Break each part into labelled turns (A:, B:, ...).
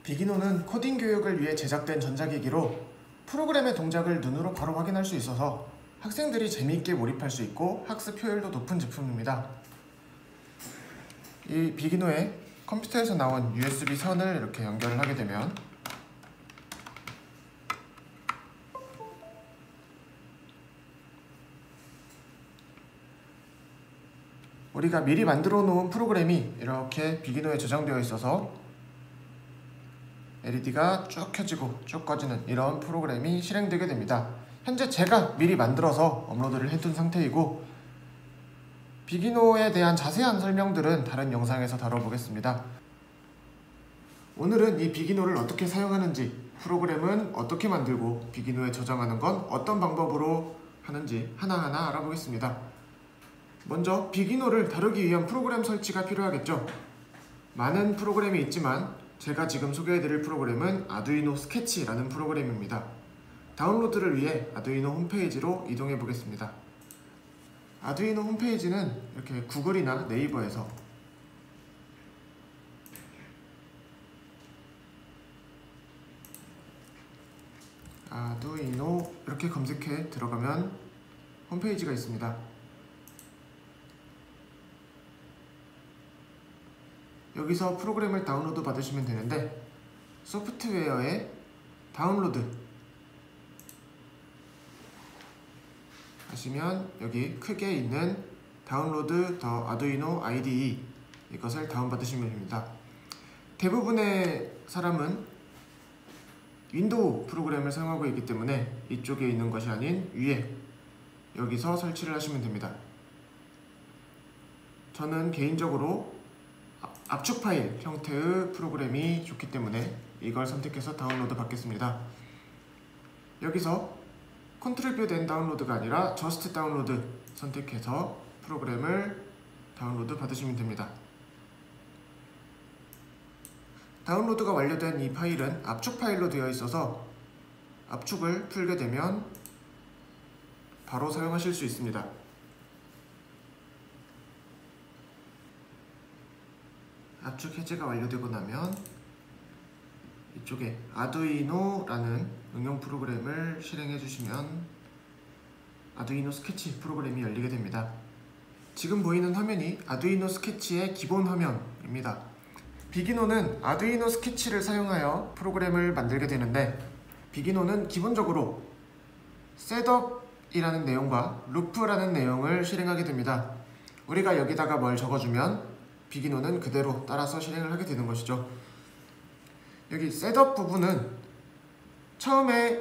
A: 비기노는 코딩 교육을 위해 제작된 전자기기로 프로그램의 동작을 눈으로 바로 확인할 수 있어서 학생들이 재미있게 몰입할 수 있고 학습 효율도 높은 제품입니다. 이 비기노에 컴퓨터에서 나온 USB 선을 이렇게 연결을 하게 되면 우리가 미리 만들어 놓은 프로그램이 이렇게 비기노에 저장되어 있어서 LED가 쭉 켜지고 쭉 꺼지는 이런 프로그램이 실행되게 됩니다. 현재 제가 미리 만들어서 업로드를 해둔 상태이고 비기노에 대한 자세한 설명들은 다른 영상에서 다뤄보겠습니다. 오늘은 이 비기노를 어떻게 사용하는지, 프로그램은 어떻게 만들고 비기노에 저장하는 건 어떤 방법으로 하는지 하나하나 알아보겠습니다. 먼저 비기노를 다루기 위한 프로그램 설치가 필요하겠죠. 많은 프로그램이 있지만 제가 지금 소개해드릴 프로그램은 아두이노 스케치라는 프로그램입니다. 다운로드를 위해 아두이노 홈페이지로 이동해 보겠습니다. 아두이노 홈페이지는 이렇게 구글이나 네이버에서 아두이노 이렇게 검색해 들어가면 홈페이지가 있습니다. 여기서 프로그램을 다운로드 받으시면 되는데 소프트웨어에 다운로드 하시면 여기 크게 있는 다운로드 더 아두이노 IDE 이것을 다운받으시면 됩니다. 대부분의 사람은 윈도우 프로그램을 사용하고 있기 때문에 이쪽에 있는 것이 아닌 위에 여기서 설치를 하시면 됩니다. 저는 개인적으로 압축 파일 형태의 프로그램이 좋기 때문에 이걸 선택해서 다운로드 받겠습니다. 여기서 컨트리뷰 된 다운로드가 아니라 저스트 다운로드 선택해서 프로그램을 다운로드 받으시면 됩니다. 다운로드가 완료된 이 파일은 압축 파일로 되어 있어서 압축을 풀게 되면 바로 사용하실 수 있습니다. 압축 해제가 완료되고 나면 이쪽에 아두이노라는 응용 프로그램을 실행해 주시면 아두이노 스케치 프로그램이 열리게 됩니다. 지금 보이는 화면이 아두이노 스케치의 기본 화면입니다. 비기노는 아두이노 스케치를 사용하여 프로그램을 만들게 되는데 비기노는 기본적으로 셋업이라는 내용과 루프라는 내용을 실행하게 됩니다. 우리가 여기다가 뭘 적어주면 비기노는 그대로 따라서 실행을 하게 되는 것이죠. 여기 셋업 부분은 처음에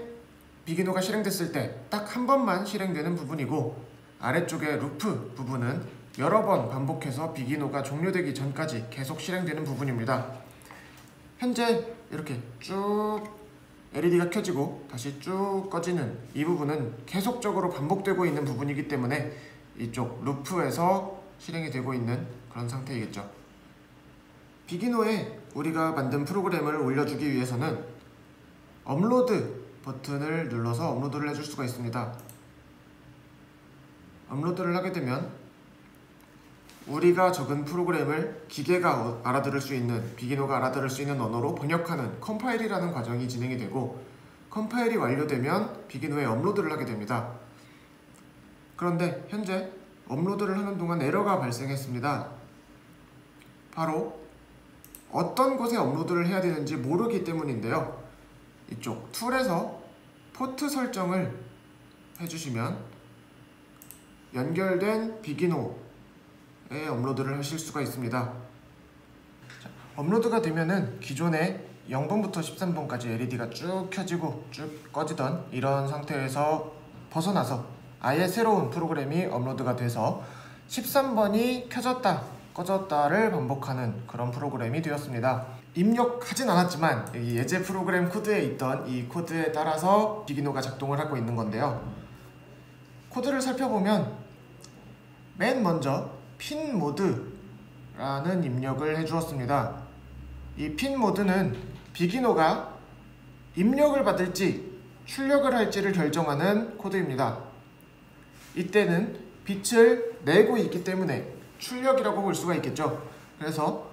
A: 비기노가 실행됐을 때 딱 한 번만 실행되는 부분이고 아래쪽에 루프 부분은 여러 번 반복해서 비기노가 종료되기 전까지 계속 실행되는 부분입니다. 현재 이렇게 쭉 LED가 켜지고 다시 쭉 꺼지는 이 부분은 계속적으로 반복되고 있는 부분이기 때문에 이쪽 루프에서 실행이 되고 있는 그런 상태이겠죠. 비기노에 우리가 만든 프로그램을 올려주기 위해서는 업로드 버튼을 눌러서 업로드를 해줄 수가 있습니다. 업로드를 하게 되면 우리가 적은 프로그램을 기계가 알아들을 수 있는, 비기노가 알아들을 수 있는 언어로 번역하는 컴파일이라는 과정이 진행이 되고 컴파일이 완료되면 비기노에 업로드를 하게 됩니다. 그런데 현재 업로드를 하는 동안 에러가 발생했습니다. 바로 어떤 곳에 업로드를 해야 되는지 모르기 때문인데요. 이쪽 툴에서 포트 설정을 해주시면 연결된 비기노에 업로드를 하실 수가 있습니다. 업로드가 되면은 기존에 0번부터 13번까지 LED가 쭉 켜지고 쭉 꺼지던 이런 상태에서 벗어나서 아예 새로운 프로그램이 업로드가 돼서 13번이 켜졌다 꺼졌다를 반복하는 그런 프로그램이 되었습니다. 입력하진 않았지만 여기 예제 프로그램 코드에 있던 이 코드에 따라서 비기노가 작동을 하고 있는 건데요. 코드를 살펴보면 맨 먼저 핀 모드라는 입력을 해주었습니다. 이 핀 모드는 비기노가 입력을 받을지 출력을 할지를 결정하는 코드입니다. 이때는 빛을 내고 있기 때문에 출력이라고 볼 수가 있겠죠. 그래서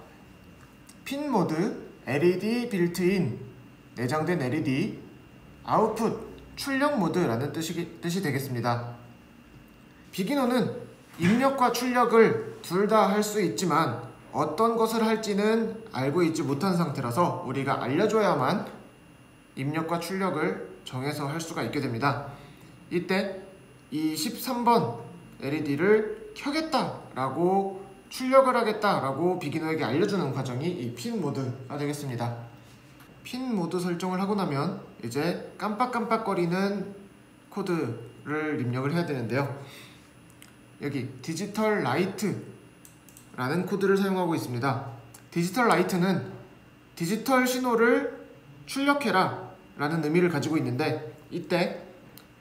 A: 핀 모드 LED 빌트인 내장된 LED 아웃풋 출력 모드라는 뜻이 되겠습니다. 비기너는 입력과 출력을 둘 다 할 수 있지만 어떤 것을 할지는 알고 있지 못한 상태라서 우리가 알려줘야만 입력과 출력을 정해서 할 수가 있게 됩니다. 이때 이 13번 LED를 켜겠다라고 출력을 하겠다라고 비기너에게 알려주는 과정이 이 핀 모드가 되겠습니다. 핀 모드 설정을 하고 나면 이제 깜빡깜빡거리는 코드를 입력을 해야 되는데요. 여기 디지털 라이트라는 코드를 사용하고 있습니다. 디지털 라이트는 디지털 신호를 출력해라 라는 의미를 가지고 있는데 이때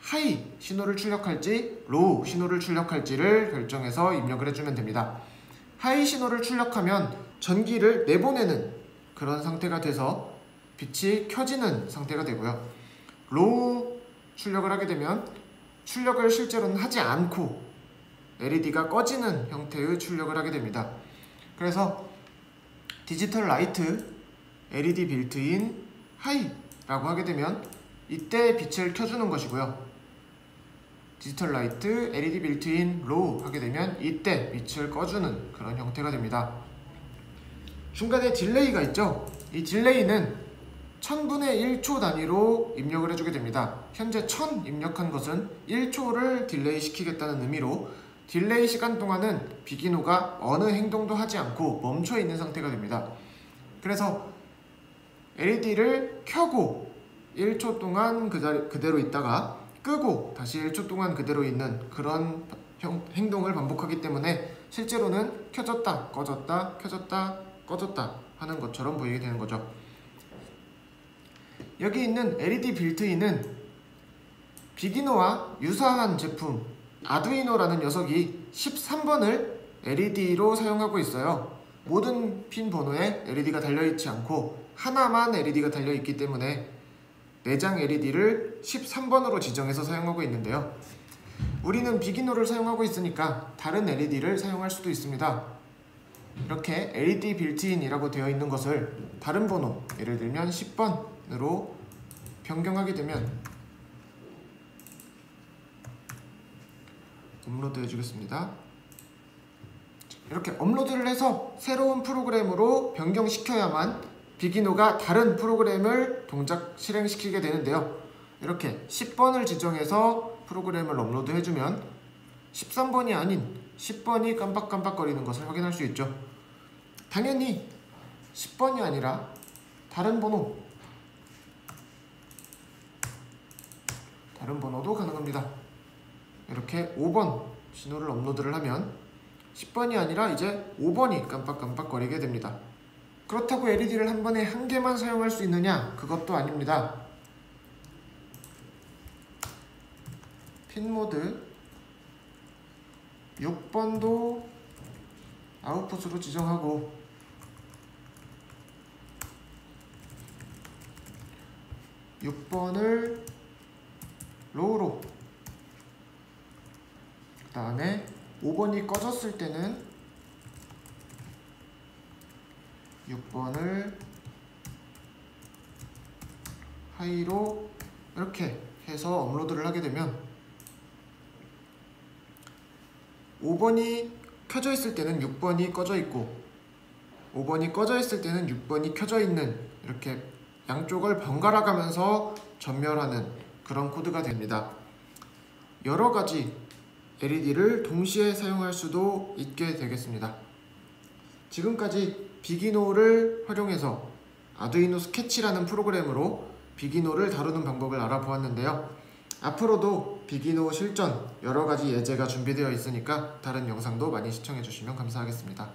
A: 하이 신호를 출력할지 로우 신호를 출력할지를 결정해서 입력을 해주면 됩니다. 하이 신호를 출력하면 전기를 내보내는 그런 상태가 돼서 빛이 켜지는 상태가 되고요. 로우 출력을 하게 되면 출력을 실제로는 하지 않고 LED가 꺼지는 형태의 출력을 하게 됩니다. 그래서 디지털 라이트 LED 빌트인 하이라고 하게 되면 이때 빛을 켜주는 것이고요. 디지털 라이트 LED 빌트인 로우 하게 되면 이때 빛을 꺼주는 그런 형태가 됩니다. 중간에 딜레이가 있죠. 이 딜레이는 1000분의 1초 단위로 입력을 해주게 됩니다. 현재 1000 입력한 것은 1초를 딜레이 시키겠다는 의미로 딜레이 시간 동안은 비기노가 어느 행동도 하지 않고 멈춰 있는 상태가 됩니다. 그래서 LED를 켜고 1초 동안 그대로 있다가 끄고 다시 1초 동안 그대로 있는 그런 행동을 반복하기 때문에 실제로는 켜졌다 꺼졌다 켜졌다 꺼졌다 하는 것처럼 보이게 되는 거죠. 여기 있는 LED 빌트인은 비기노와 유사한 제품 아두이노라는 녀석이 13번을 LED로 사용하고 있어요. 모든 핀 번호에 LED가 달려있지 않고 하나만 LED가 달려있기 때문에 내장 LED를 13번으로 지정해서 사용하고 있는데요. 우리는 비기노를 사용하고 있으니까 다른 LED를 사용할 수도 있습니다. 이렇게 LED 빌트인이라고 되어 있는 것을 다른 번호, 예를 들면 10번으로 변경하게 되면 업로드 해주겠습니다. 이렇게 업로드를 해서 새로운 프로그램으로 변경시켜야만 비기노가 다른 프로그램을 동작 실행시키게 되는데요. 이렇게 10번을 지정해서 프로그램을 업로드 해주면 13번이 아닌 10번이 깜빡깜빡거리는 것을 확인할 수 있죠. 당연히 10번이 아니라 다른 번호도 가능합니다. 이렇게 5번 신호를 업로드를 하면 10번이 아니라 이제 5번이 깜빡깜빡거리게 됩니다. 그렇다고 LED를 한 번에 한 개만 사용할 수 있느냐? 그것도 아닙니다. 핀 모드 6번도 아웃풋으로 지정하고 6번을 로우로, 그 다음에 5번이 꺼졌을 때는 6번을 하이로 이렇게 해서 업로드를 하게 되면 5번이 켜져 있을 때는 6번이 꺼져 있고 5번이 꺼져 있을 때는 6번이 켜져 있는, 이렇게 양쪽을 번갈아 가면서 전멸하는 그런 코드가 됩니다. 여러 가지 LED를 동시에 사용할 수도 있게 되겠습니다. 지금까지 비기노를 활용해서 아두이노 스케치라는 프로그램으로 비기노를 다루는 방법을 알아보았는데요. 앞으로도 비기노 실전 여러 가지 예제가 준비되어 있으니까 다른 영상도 많이 시청해 주시면 감사하겠습니다.